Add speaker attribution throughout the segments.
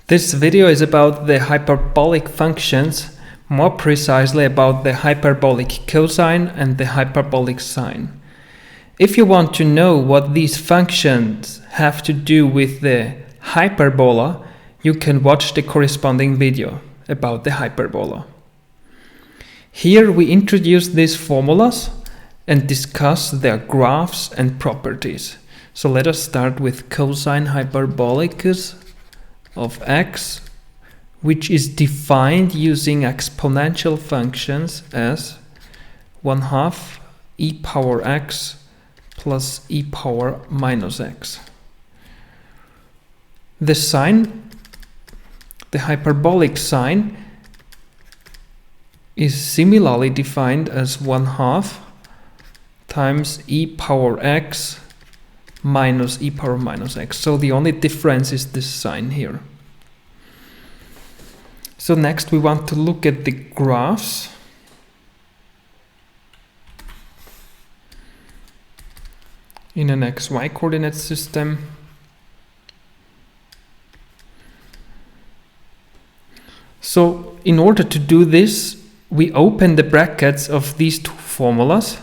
Speaker 1: This video is about the hyperbolic functions, more precisely about the hyperbolic cosine and the hyperbolic sine. If you want to know what these functions have to do with the hyperbola, you can watch the corresponding video about the hyperbola. Here we introduce these formulas and discuss their graphs and properties. So let us start with cosine hyperbolicus of x, which is defined using exponential functions as 1/2 e power x plus e power minus x. The sine, the hyperbolic sine, is similarly defined as 1/2 times e power x minus e power minus x. So the only difference is this sign here. So next we want to look at the graphs. In an xy coordinate system. So in order to do this, we open the brackets of these two formulas.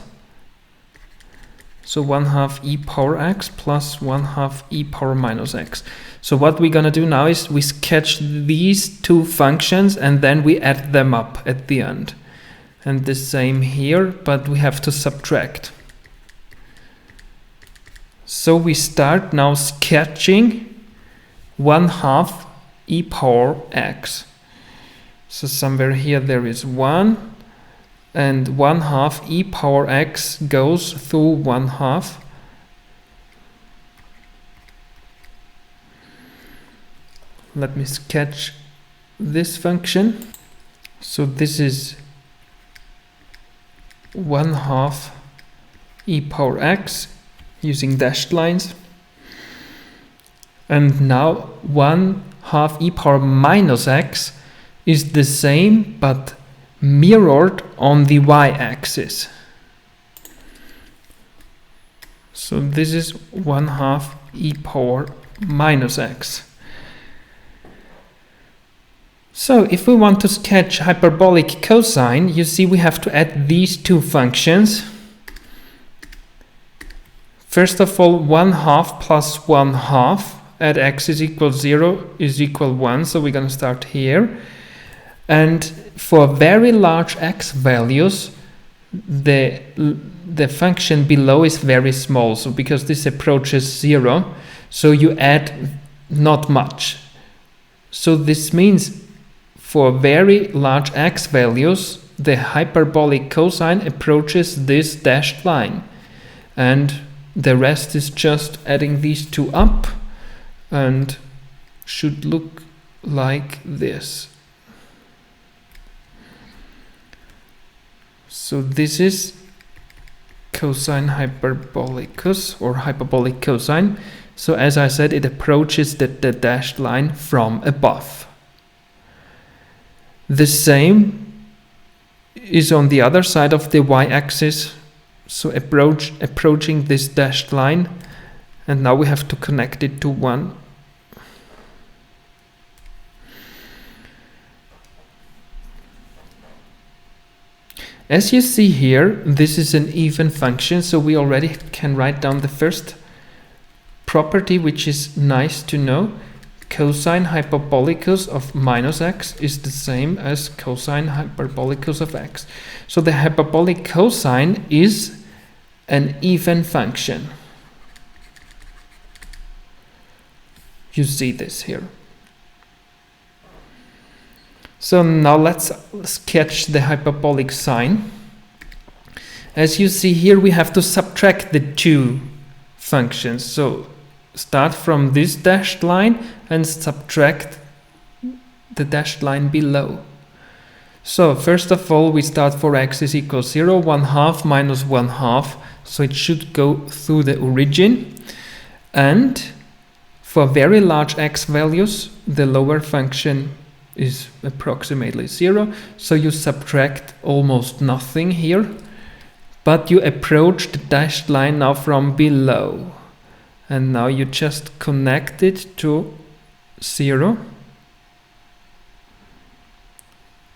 Speaker 1: So 1/2 e power x plus 1/2 e power minus x. So what we're gonna do now is we sketch these two functions and then we add them up at the end. And the same here, but we have to subtract. So we start now sketching 1/2 e power x. So somewhere here there is 1. And 1/2 e power x goes through 1/2. Let me sketch this function. So this is 1/2 e power x using dashed lines. And now 1/2 e power minus x is the same but mirrored on the y-axis. So this is 1/2 e power minus x. So if we want to sketch hyperbolic cosine, you see we have to add these two functions. First of all, 1/2 plus 1/2 at x is equal 0 is equal 1, so we're going to start here. And for very large x values, the function below is very small. So because this approaches 0, so you add not much. So this means for very large x values, the hyperbolic cosine approaches this dashed line. And the rest is just adding these two up and should look like this. So this is cosine hyperbolicus or hyperbolic cosine. So as I said, it approaches the dashed line from above. The same is on the other side of the y-axis. So approaching this dashed line. And now we have to connect it to 1. As you see here, this is an even function, so we already can write down the first property, which is nice to know. Cosine hyperbolicus of minus x is the same as cosine hyperbolicus of x. So the hyperbolic cosine is an even function. You see this here. So now let's sketch the hyperbolic sine. As you see here, we have to subtract the two functions. So start from this dashed line and subtract the dashed line below. So first of all, we start for x is equal 0, 1/2 minus 1/2. So it should go through the origin. And for very large x values, the lower function is approximately 0, so you subtract almost nothing here, but you approach the dashed line now from below, and now you just connect it to 0,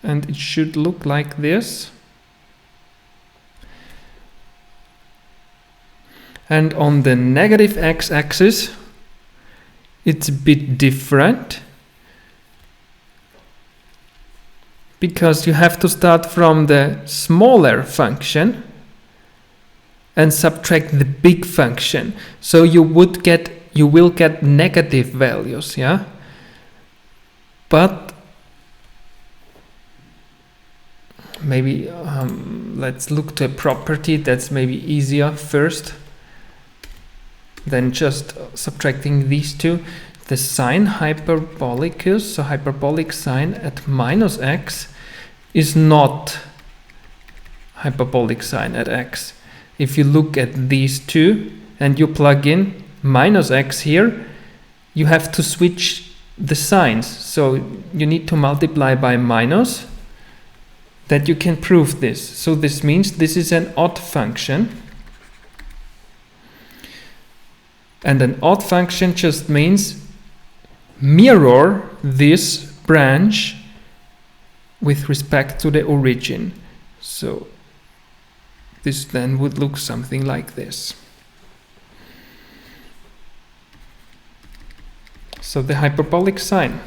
Speaker 1: and it should look like this. And on the negative x-axis, it's a bit different, because you have to start from the smaller function and subtract the big function. So you will get negative values, yeah? But maybe let's look to a property that's maybe easier first than just subtracting these two. The sine hyperbolicus, so hyperbolic sine at minus x, is not hyperbolic sine at x. If you look at these two and you plug in minus x here, you have to switch the signs. So you need to multiply by minus, that you can prove this. So this means this is an odd function. And an odd function just means mirror this branch with respect to the origin. So this then would look something like this. So the hyperbolic sine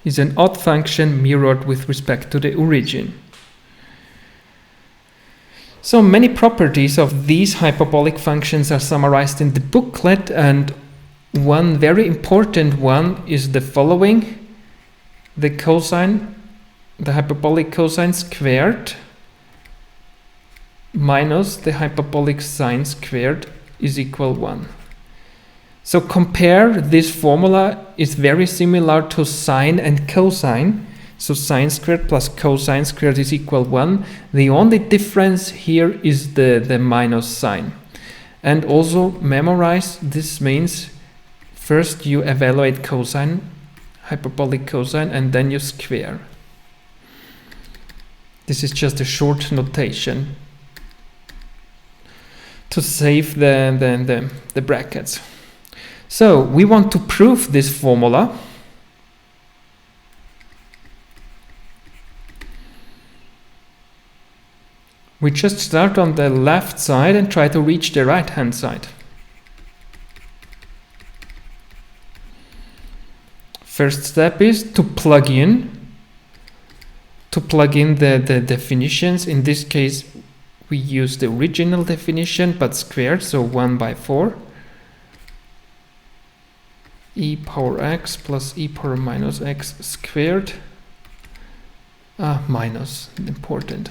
Speaker 1: is an odd function mirrored with respect to the origin. So many properties of these hyperbolic functions are summarized in the booklet, and one very important one is the following: the hyperbolic cosine squared minus the hyperbolic sine squared is equal 1. So compare, this formula is very similar to sine and cosine. So sine squared plus cosine squared is equal 1. The only difference here is the minus sign. And also memorize, this means first you evaluate cosine, hyperbolic cosine, and then you square. This is just a short notation to save the brackets. So we want to prove this formula. We just start on the left side and try to reach the right hand side. First step is to plug in the definitions. In this case we use the original definition but squared, so 1 by 4 e power x plus e power minus x squared minus, important.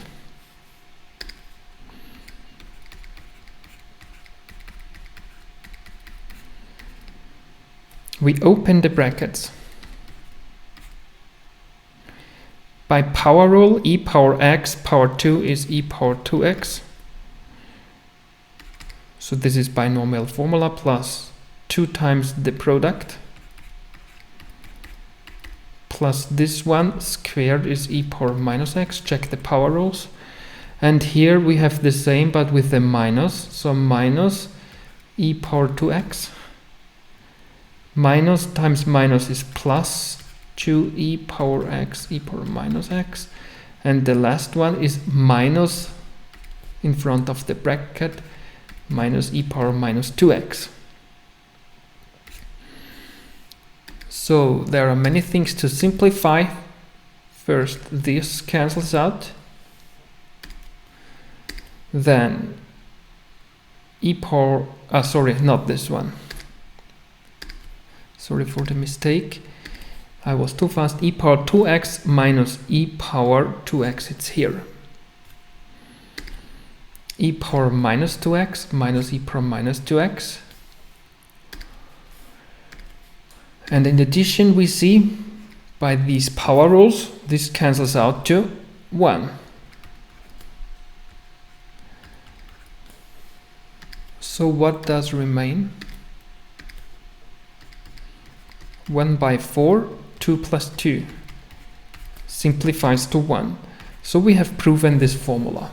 Speaker 1: We open the brackets. By power rule, e power x power 2 is e power 2x. So this is binomial formula plus 2 times the product plus this one squared is e power minus x. Check the power rules. And here we have the same but with the minus. So minus e power 2x. Minus times minus is plus 2e power x e power minus x, and the last one is minus in front of the bracket, minus e power minus 2x. So there are many things to simplify. First this cancels out, then e power, sorry, not this one, sorry for the mistake, I was too fast. E power 2x minus e power 2x, it's here. E power minus 2x minus e power minus 2x. And in addition we see by these power rules this cancels out to 1. So what does remain? 1 by 4, 2 plus 2 simplifies to 1. So we have proven this formula.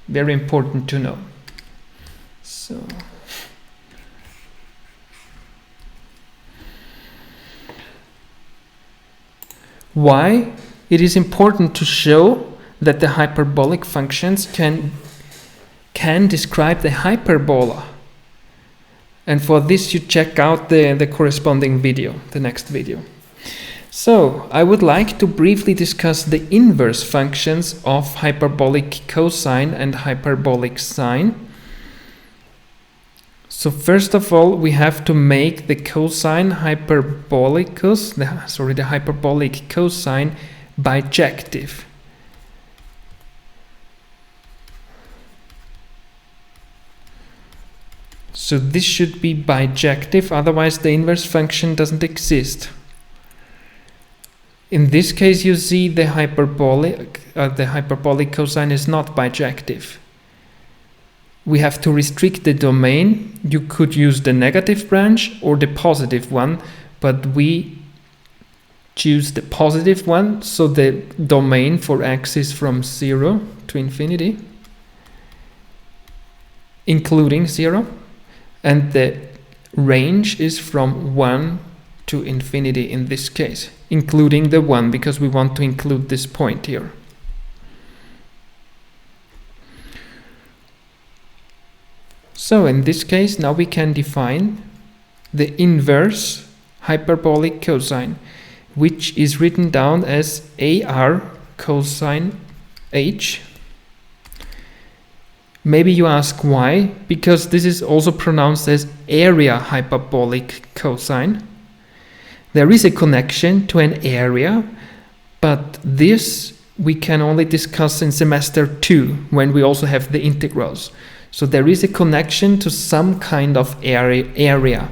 Speaker 1: Very important to know. So why it is important to show that the hyperbolic functions can describe the hyperbola. And for this you check out the corresponding video, the next video. So I would like to briefly discuss the inverse functions of hyperbolic cosine and hyperbolic sine. So first of all, we have to make the cosine hyperbolicus, the hyperbolic cosine bijective. So this should be bijective, otherwise the inverse function doesn't exist. In this case, you see the hyperbolic cosine is not bijective. We have to restrict the domain. You could use the negative branch or the positive one, but we choose the positive one, so the domain for x is from 0 to infinity, including 0, and the range is from 1 to infinity in this case, including the 1, because we want to include this point here. So in this case, now we can define the inverse hyperbolic cosine, which is written down as AR cosine H. Maybe you ask why, because this is also pronounced as area hyperbolic cosine. There is a connection to an area, but this we can only discuss in semester 2 when we also have the integrals. So there is a connection to some kind of area.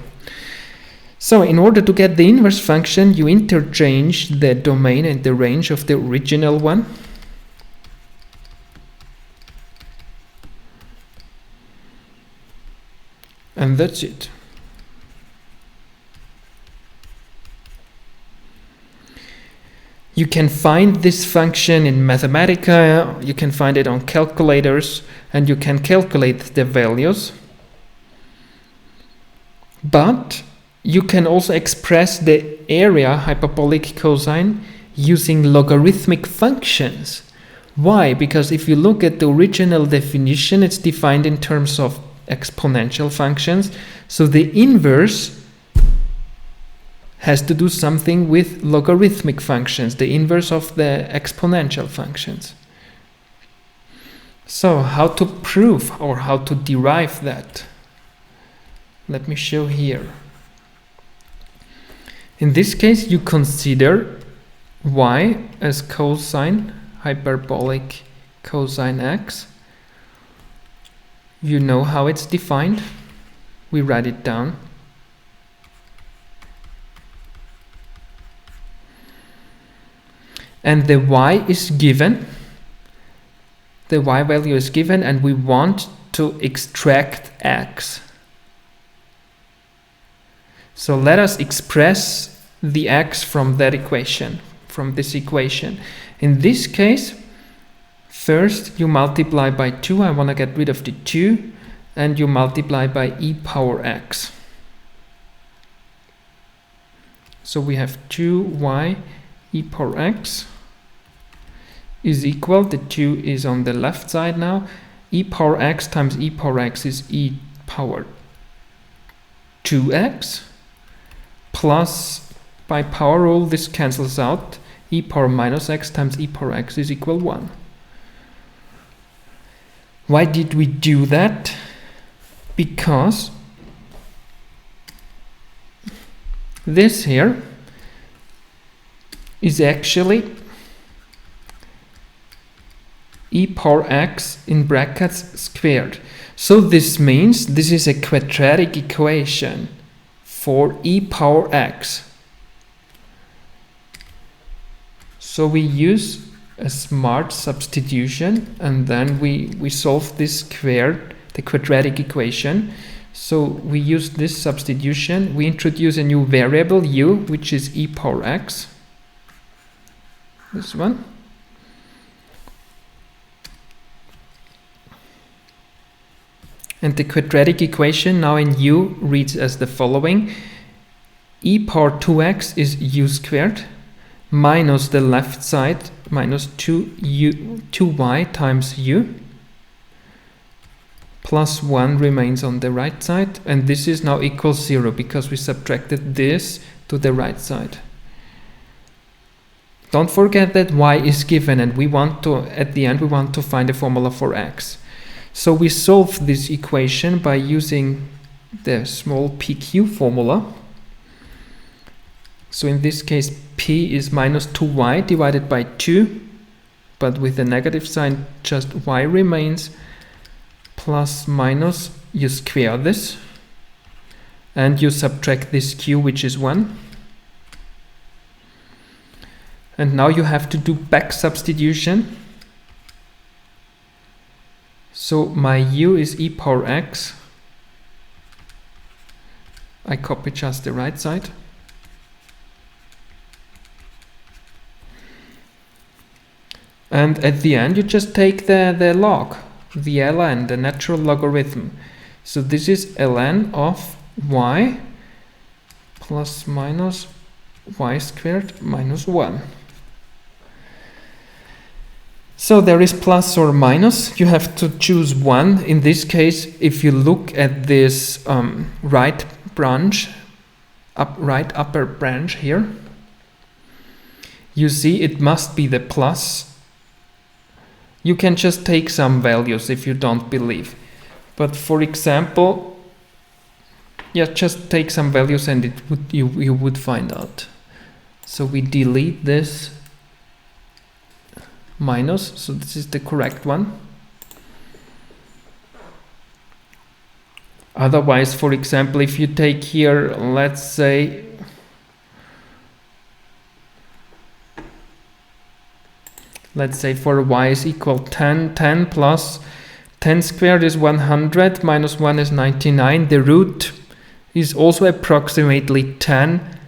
Speaker 1: So in order to get the inverse function, you interchange the domain and the range of the original one. And that's it. You can find this function in Mathematica, you can find it on calculators, and you can calculate the values. But you can also express the area hyperbolic cosine using logarithmic functions. Why? Because if you look at the original definition, it's defined in terms of exponential functions. So the inverse has to do something with logarithmic functions, the inverse of the exponential functions. So how to prove or how to derive that? Let me show here. In this case, you consider y as cosine hyperbolic cosine x. You know how it's defined. We write it down. And the y is given. The y value is given, and we want to extract x. So let us express the x from that equation, from this equation. In this case, first you multiply by 2. I want to get rid of the 2, and you multiply by e power x. So we have 2y e power x is equal, the 2 is on the left side now, e power x times e power x is e power 2x, plus by power rule this cancels out, e power minus x times e power x is equal 1. Why did we do that? Because this here is actually e power x in brackets squared. So this means this is a quadratic equation for e power x. So we use a smart substitution, and then we solve this squared, the quadratic equation. So we use this substitution, we introduce a new variable u, which is e power x, this one. And the quadratic equation now in u reads as the following: e power 2x is u squared minus the left side, minus 2y times u, plus 1 remains on the right side, and this is now equals 0 because we subtracted this to the right side. Don't forget that y is given, and we want to, at the end, we want to find a formula for x. So we solve this equation by using the small pq formula. So in this case, p is minus 2y divided by 2, but with a negative sign, just y remains, plus minus, you square this, and you subtract this q, which is 1. And now you have to do back substitution. So my u is e power x. I copy just the right side. And at the end, you just take the log, the ln, the natural logarithm. So this is ln of y plus minus y squared minus 1. So there is plus or minus. You have to choose one. In this case, if you look at this right branch, right upper branch here, you see it must be the plus. You can just take some values if you don't believe. But for example, yeah, just take some values and it would, you would find out. So we delete this minus, so this is the correct one. Otherwise, for example, if you take here, let's say, for y is equal 10, 10 plus 10 squared is 100, minus 1 is 99. The root is also approximately 10.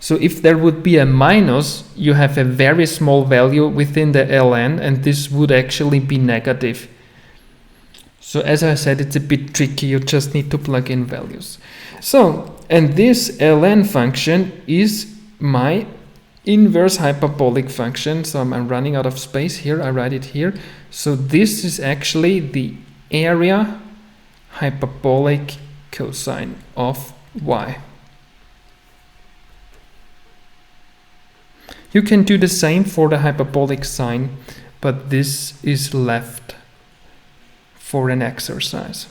Speaker 1: So if there would be a minus, you have a very small value within the ln, and this would actually be negative. So as I said, it's a bit tricky. You just need to plug in values. So, and this ln function is my inverse hyperbolic function. So I'm running out of space here. I write it here. So this is actually the area hyperbolic cosine of y. You can do the same for the hyperbolic sine, but this is left for an exercise.